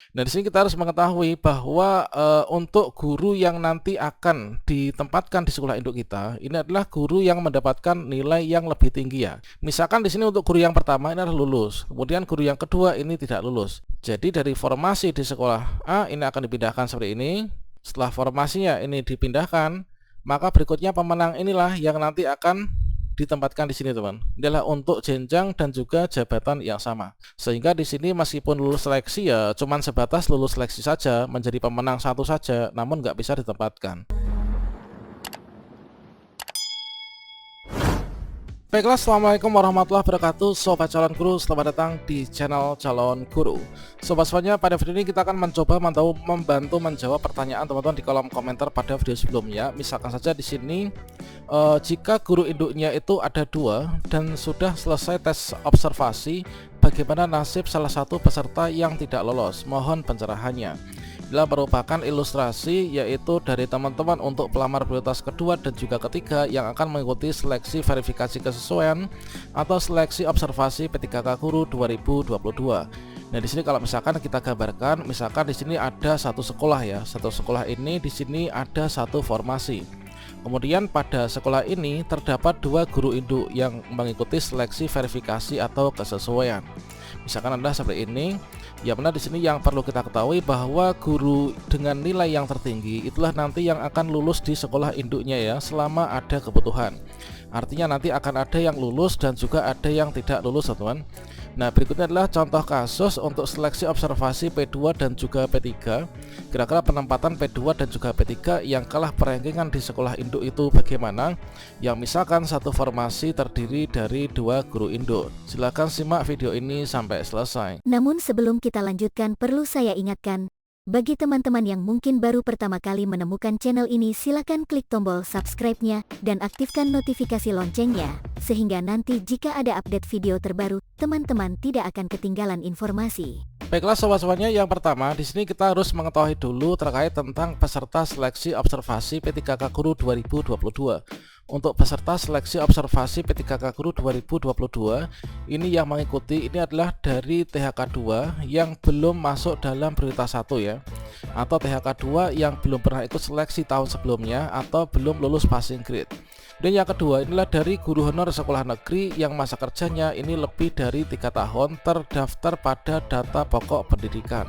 Nah, di sini kita harus mengetahui bahwa untuk guru yang nanti akan ditempatkan di sekolah induk kita, ini adalah guru yang mendapatkan nilai yang lebih tinggi ya. Misalkan di sini untuk guru yang pertama ini adalah lulus, kemudian guru yang kedua ini tidak lulus. Jadi dari formasi di sekolah A ini akan dipindahkan seperti ini. Setelah formasinya ini dipindahkan, maka berikutnya pemenang inilah yang nanti akan ditempatkan di sini, teman. Inilah untuk jenjang dan juga jabatan yang sama. Sehingga di sini meskipun lulus seleksi ya cuman sebatas lulus seleksi saja, menjadi pemenang satu saja, namun nggak bisa ditempatkan. Baiklah, assalamualaikum warahmatullahi wabarakatuh. Sobat calon guru, selamat datang di channel calon guru. Sobat semuanya, pada video ini kita akan mencoba membantu menjawab pertanyaan teman-teman di kolom komentar pada video sebelumnya. Misalkan saja di sini jika guru induknya itu ada 2 dan sudah selesai tes observasi, bagaimana nasib salah satu peserta yang tidak lolos? Mohon pencerahannya. Inilah merupakan ilustrasi yaitu dari teman-teman untuk pelamar prioritas kedua dan juga ketiga yang akan mengikuti seleksi verifikasi kesesuaian atau seleksi observasi P3K Guru 2022. Nah, di sini kalau misalkan kita gambarkan, misalkan di sini ada satu sekolah ya. Satu sekolah ini di sini ada satu formasi. Kemudian pada sekolah ini terdapat 2 guru induk yang mengikuti seleksi verifikasi atau kesesuaian. Misalkan adalah seperti ini. Ya benar, di sini yang perlu kita ketahui bahwa guru dengan nilai yang tertinggi itulah nanti yang akan lulus di sekolah induknya ya, selama ada kebutuhan. Artinya nanti akan ada yang lulus dan juga ada yang tidak lulus, teman-teman. Nah, berikutnya adalah contoh kasus untuk seleksi observasi P2 dan juga P3. Kira-kira penempatan P2 dan juga P3 yang kalah perankingan di sekolah induk itu bagaimana? Yang misalkan satu formasi terdiri dari 2 guru induk. Silahkan simak video ini sampai selesai. Namun sebelum kita lanjutkan, perlu saya ingatkan, bagi teman-teman yang mungkin baru pertama kali menemukan channel ini, silakan klik tombol subscribe-nya dan aktifkan notifikasi loncengnya, sehingga nanti jika ada update video terbaru, teman-teman tidak akan ketinggalan informasi. Baiklah sobat-sobatnya, yang pertama di sini kita harus mengetahui dulu terkait tentang peserta seleksi observasi P3K Guru 2022. Untuk peserta seleksi observasi P3K Guru 2022 ini yang mengikuti ini adalah dari THK 2 yang belum masuk dalam prioritas 1 ya, atau THK 2 yang belum pernah ikut seleksi tahun sebelumnya atau belum lulus passing grade. Dan yang kedua inilah dari guru honor sekolah negeri yang masa kerjanya ini lebih dari 3 tahun terdaftar pada data pokok pendidikan.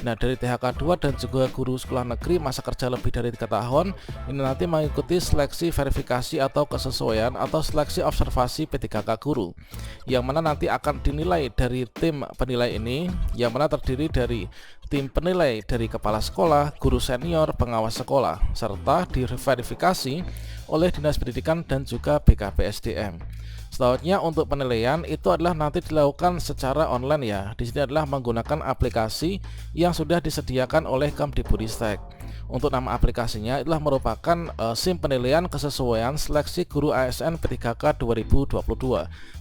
Nah, dari THK 2 dan juga guru sekolah negeri masa kerja lebih dari 3 tahun ini nanti mengikuti seleksi verifikasi atau kesesuaian atau seleksi observasi P3K Guru, yang mana nanti akan dinilai dari tim penilai ini, yang mana terdiri dari tim penilai dari kepala sekolah, guru senior, pengawas sekolah, serta diverifikasi oleh Dinas Pendidikan dan juga BKPSDM. Selanjutnya untuk penilaian itu adalah nanti dilakukan secara online ya. Di sini adalah menggunakan aplikasi yang sudah disediakan oleh Kemdikbudristek. Untuk nama aplikasinya itulah merupakan SIM penilaian kesesuaian seleksi guru ASN P3K 2022.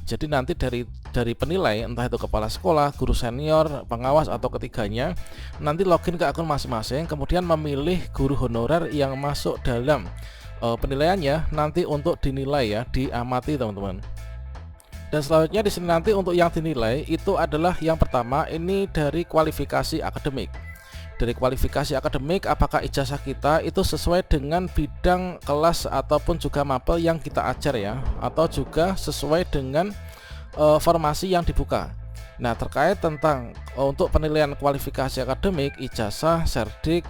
Jadi nanti dari penilai entah itu kepala sekolah, guru senior, pengawas atau ketiganya nanti login ke akun masing-masing, kemudian memilih guru honorer yang masuk dalam penilaiannya nanti untuk dinilai ya, diamati teman-teman. Dan selanjutnya di sini nanti untuk yang dinilai itu adalah yang pertama ini dari kualifikasi akademik. Dari kualifikasi akademik, apakah ijazah kita itu sesuai dengan bidang kelas ataupun juga mapel yang kita ajar ya, atau juga sesuai dengan formasi yang dibuka. Nah, terkait tentang untuk penilaian kualifikasi akademik, ijazah, serdik,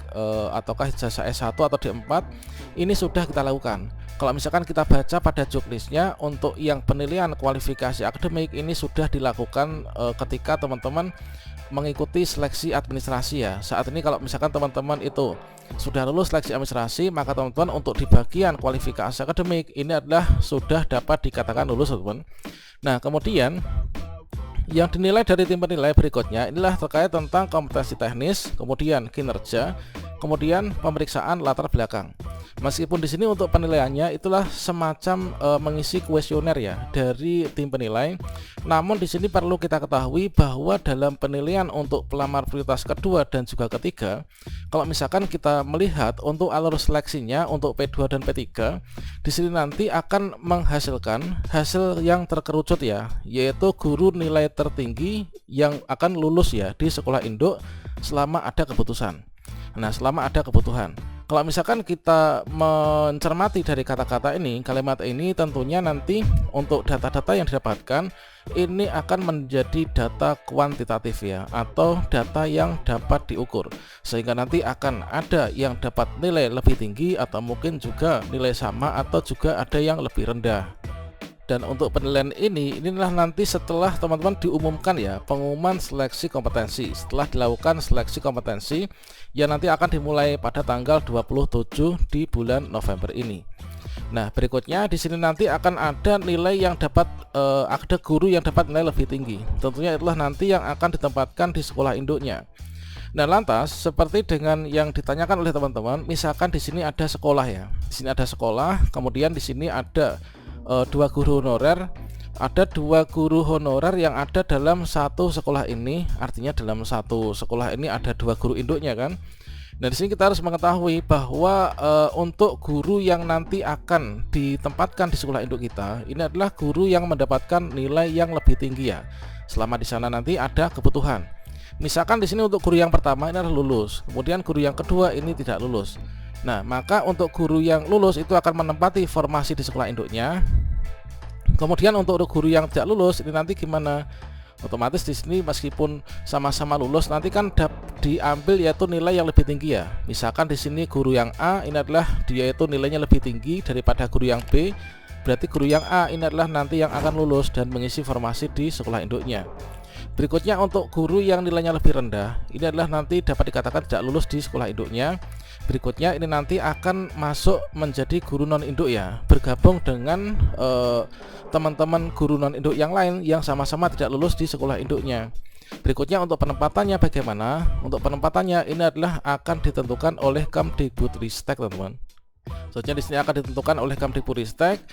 ataukah ijazah S1 atau D4 ini sudah kita lakukan. Kalau misalkan kita baca pada jobdesknya untuk yang penilaian kualifikasi akademik ini sudah dilakukan ketika teman-teman mengikuti seleksi administrasi ya. Saat ini kalau misalkan teman-teman itu sudah lulus seleksi administrasi, maka teman-teman untuk di bagian kualifikasi akademik ini adalah sudah dapat dikatakan lulus, teman-teman. Nah, kemudian yang dinilai dari tim penilai berikutnya inilah terkait tentang kompetensi teknis, kemudian kinerja, kemudian pemeriksaan latar belakang. Meskipun di sini untuk penilaiannya itulah semacam mengisi kuesioner ya dari tim penilai, namun di sini perlu kita ketahui bahwa dalam penilaian untuk pelamar prioritas kedua dan juga ketiga, kalau misalkan kita melihat untuk alur seleksinya untuk P2 dan P3, di sini nanti akan menghasilkan hasil yang terkerucut ya, yaitu guru nilai tertinggi yang akan lulus ya di sekolah induk selama ada keputusan. Nah, selama ada kebutuhan. Kalau misalkan kita mencermati dari kata-kata ini, kalimat ini tentunya nanti untuk data-data yang didapatkan ini akan menjadi data kuantitatif ya, atau data yang dapat diukur, sehingga nanti akan ada yang dapat nilai lebih tinggi atau mungkin juga nilai sama atau juga ada yang lebih rendah. Dan untuk penilaian inilah nanti setelah teman-teman diumumkan ya, pengumuman seleksi kompetensi. Setelah dilakukan seleksi kompetensi yang nanti akan dimulai pada tanggal 27 di bulan November ini. Nah, berikutnya di sini nanti akan ada nilai yang dapat ada guru yang dapat nilai lebih tinggi. Tentunya itulah nanti yang akan ditempatkan di sekolah induknya. Nah, lantas seperti dengan yang ditanyakan oleh teman-teman, misalkan di sini ada sekolah ya. Di sini ada sekolah, kemudian di sini ada dua guru honorer, ada dua guru honorer yang ada dalam satu sekolah ini, artinya dalam satu sekolah ini ada dua guru induknya kan. Nah, di sini kita harus mengetahui bahwa untuk guru yang nanti akan ditempatkan di sekolah induk kita, ini adalah guru yang mendapatkan nilai yang lebih tinggi ya. Selama di sana nanti ada kebutuhan. Misalkan di sini untuk guru yang pertama ini adalah lulus, kemudian guru yang kedua ini tidak lulus. Nah, maka untuk guru yang lulus itu akan menempati formasi di sekolah induknya. Kemudian untuk guru yang tidak lulus ini nanti gimana? Otomatis di sini meskipun sama-sama lulus nanti kan diambil yaitu nilai yang lebih tinggi ya. Misalkan di sini guru yang A ini adalah dia itu nilainya lebih tinggi daripada guru yang B. Berarti guru yang A ini adalah nanti yang akan lulus dan mengisi formasi di sekolah induknya. Berikutnya untuk guru yang nilainya lebih rendah, ini adalah nanti dapat dikatakan tidak lulus di sekolah induknya. Berikutnya ini nanti akan masuk menjadi guru non induk ya, bergabung dengan teman-teman guru non induk yang lain yang sama-sama tidak lulus di sekolah induknya. Berikutnya untuk penempatannya bagaimana? Untuk penempatannya ini adalah akan ditentukan oleh Kemdikbudristek, teman-teman. Soalnya di sini akan ditentukan oleh Kemdikbudristek.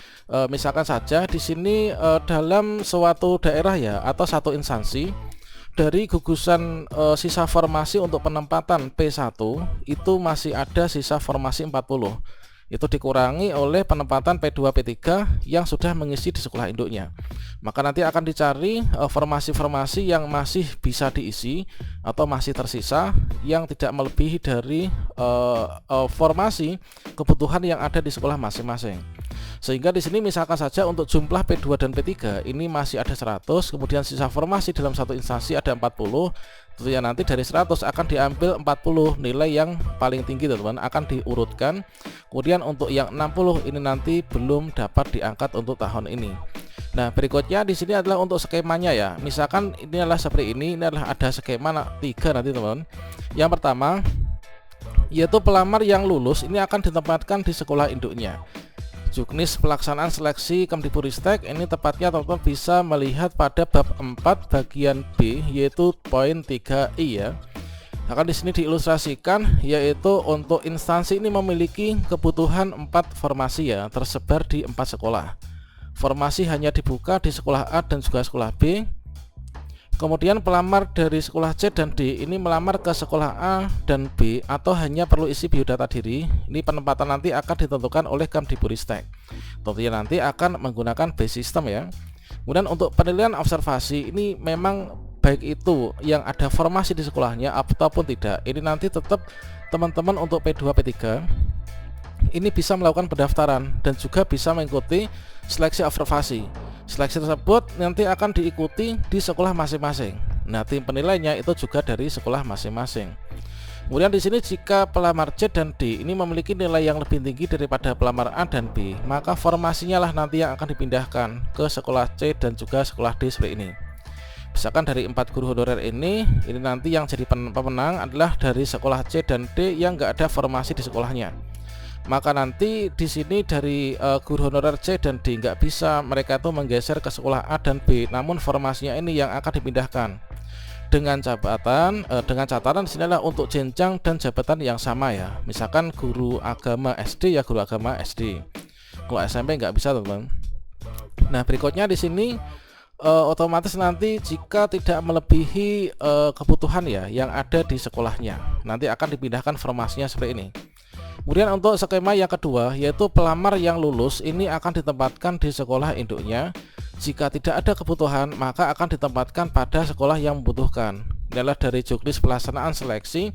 Misalkan saja di sini dalam suatu daerah ya atau satu instansi dari gugusan sisa formasi untuk penempatan P1 itu masih ada sisa formasi 40. Itu dikurangi oleh penempatan P2 P3 yang sudah mengisi di sekolah induknya. Maka nanti akan dicari formasi-formasi yang masih bisa diisi atau masih tersisa yang tidak melebihi dari formasi kebutuhan yang ada di sekolah masing-masing. Sehingga di sini misalkan saja untuk jumlah P2 dan P3 ini masih ada 100, kemudian sisa formasi dalam satu instansi ada 40. Tentunya nanti dari 100 akan diambil 40 nilai yang paling tinggi, teman-teman, akan diurutkan. Kemudian untuk yang 60 ini nanti belum dapat diangkat untuk tahun ini. Nah, berikutnya di sini adalah untuk skemanya ya. Misalkan ini adalah seperti ini adalah ada skema 3 nanti, teman-teman. Yang pertama yaitu pelamar yang lulus ini akan ditempatkan di sekolah induknya. Juknis pelaksanaan seleksi Kemdikbudristek ini tepatnya teman-teman bisa melihat pada bab 4 bagian B yaitu poin 3I ya. Akan di sini diilustrasikan yaitu untuk instansi ini memiliki kebutuhan 4 formasi ya, tersebar di 4 sekolah. Formasi hanya dibuka di sekolah A dan juga sekolah B. Kemudian pelamar dari sekolah C dan D ini melamar ke sekolah A dan B atau hanya perlu isi biodata diri. Ini penempatan nanti akan ditentukan oleh Kemdikbudristek. Tentunya nanti akan menggunakan base system ya. Kemudian untuk penilaian observasi ini memang baik itu yang ada formasi di sekolahnya ataupun tidak, ini nanti tetap teman-teman untuk P2 P3 ini bisa melakukan pendaftaran dan juga bisa mengikuti seleksi observasi. Seleksi tersebut nanti akan diikuti di sekolah masing-masing. Nah, tim penilainya itu juga dari sekolah masing-masing. Kemudian di sini jika pelamar C dan D ini memiliki nilai yang lebih tinggi daripada pelamar A dan B, maka formasinya lah nanti yang akan dipindahkan ke sekolah C dan juga sekolah D seperti ini. Misalkan dari 4 guru honorer ini nanti yang jadi pemenang adalah dari sekolah C dan D yang nggak ada formasi di sekolahnya. Maka nanti di sini dari guru honorer C dan D nggak bisa mereka itu menggeser ke sekolah A dan B, namun formasinya ini yang akan dipindahkan. dengan catatan di sini adalah untuk jenjang dan jabatan yang sama ya. Misalkan guru agama SD ya guru agama SD. Kalau SMP nggak bisa teman-teman. Nah berikutnya di sini otomatis nanti jika tidak melebihi kebutuhan ya yang ada di sekolahnya, nanti akan dipindahkan formasinya seperti ini. Kemudian untuk skema yang kedua yaitu pelamar yang lulus ini akan ditempatkan di sekolah induknya. Jika tidak ada kebutuhan maka akan ditempatkan pada sekolah yang membutuhkan. Ini adalah dari juknis pelaksanaan seleksi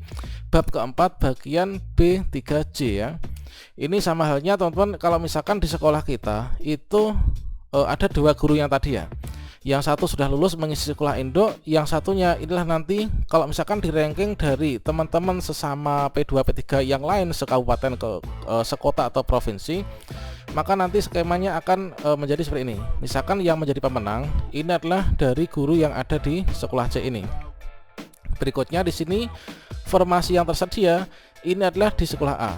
bab keempat bagian B3J ya. Ini sama halnya teman-teman kalau misalkan di sekolah kita itu ada dua guru yang tadi ya. Yang satu sudah lulus mengisi sekolah induk, yang satunya inilah nanti kalau misalkan di ranking dari teman-teman sesama P2 P3 yang lain sekabupaten sekota atau provinsi, maka nanti skemanya akan menjadi seperti ini. Misalkan yang menjadi pemenang ini adalah dari guru yang ada di sekolah C ini. Berikutnya di sini formasi yang tersedia ini adalah di sekolah A.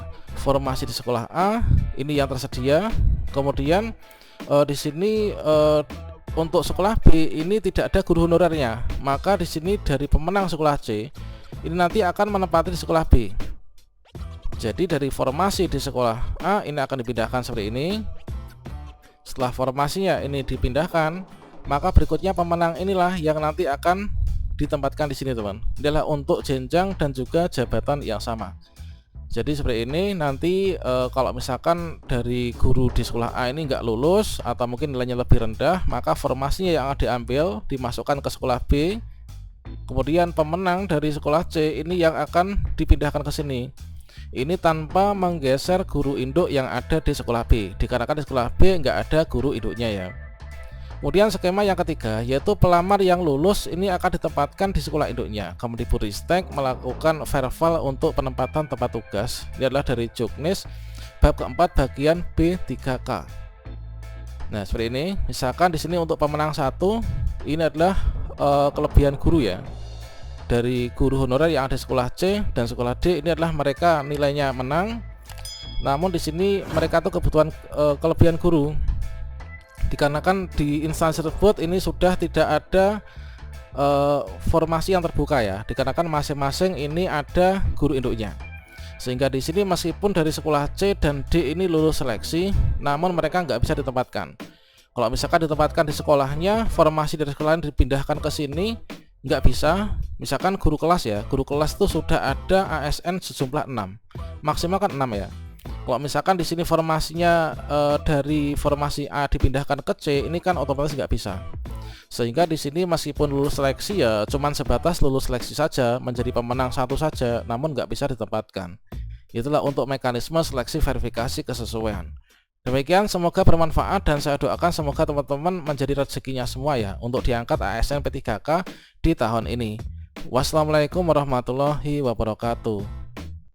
Formasi di sekolah A ini yang tersedia. Kemudian di sini untuk sekolah B ini tidak ada guru honorernya, maka di sini dari pemenang sekolah C ini nanti akan menempati di sekolah B. Jadi dari formasi di sekolah A ini akan dipindahkan seperti ini. Setelah formasinya ini dipindahkan, maka berikutnya pemenang inilah yang nanti akan ditempatkan di sini teman. Inilah untuk jenjang dan juga jabatan yang sama. Jadi seperti ini nanti kalau misalkan dari guru di sekolah A ini nggak lulus atau mungkin nilainya lebih rendah, maka formasinya yang diambil dimasukkan ke sekolah B. Kemudian pemenang dari sekolah C ini yang akan dipindahkan ke sini. Ini tanpa menggeser guru induk yang ada di sekolah B, dikarenakan di sekolah B nggak ada guru induknya ya. Kemudian skema yang ketiga yaitu pelamar yang lulus ini akan ditempatkan di sekolah induknya. Kemdikbudristek melakukan verval untuk penempatan tempat tugas. Ini adalah dari juknis bab keempat bagian B3K. Nah seperti ini. Misalkan di sini untuk pemenang 1 ini adalah kelebihan guru ya. Dari guru honorer yang ada di sekolah C dan sekolah D ini adalah mereka nilainya menang. Namun di sini mereka tuh kebutuhan kelebihan guru. Dikarenakan di instansi tersebut ini sudah tidak ada formasi yang terbuka ya, dikarenakan masing-masing ini ada guru induknya. Sehingga di sini meskipun dari sekolah C dan D ini lulus seleksi, namun mereka nggak bisa ditempatkan. Kalau misalkan ditempatkan di sekolahnya, formasi dari sekolah lain dipindahkan ke sini nggak bisa. Misalkan guru kelas ya, guru kelas itu sudah ada ASN sejumlah 6, maksimal kan 6 ya. Kalau misalkan di sini formasinya dari formasi A dipindahkan ke C, ini kan otomatis nggak bisa. Sehingga di sini meskipun lulus seleksi ya cuman sebatas lulus seleksi saja, menjadi pemenang 1 saja, namun nggak bisa ditempatkan. Itulah untuk mekanisme seleksi verifikasi kesesuaian. Demikian, semoga bermanfaat dan saya doakan semoga teman-teman menjadi rezekinya semua ya untuk diangkat ASN P3K di tahun ini. Wassalamualaikum warahmatullahi wabarakatuh.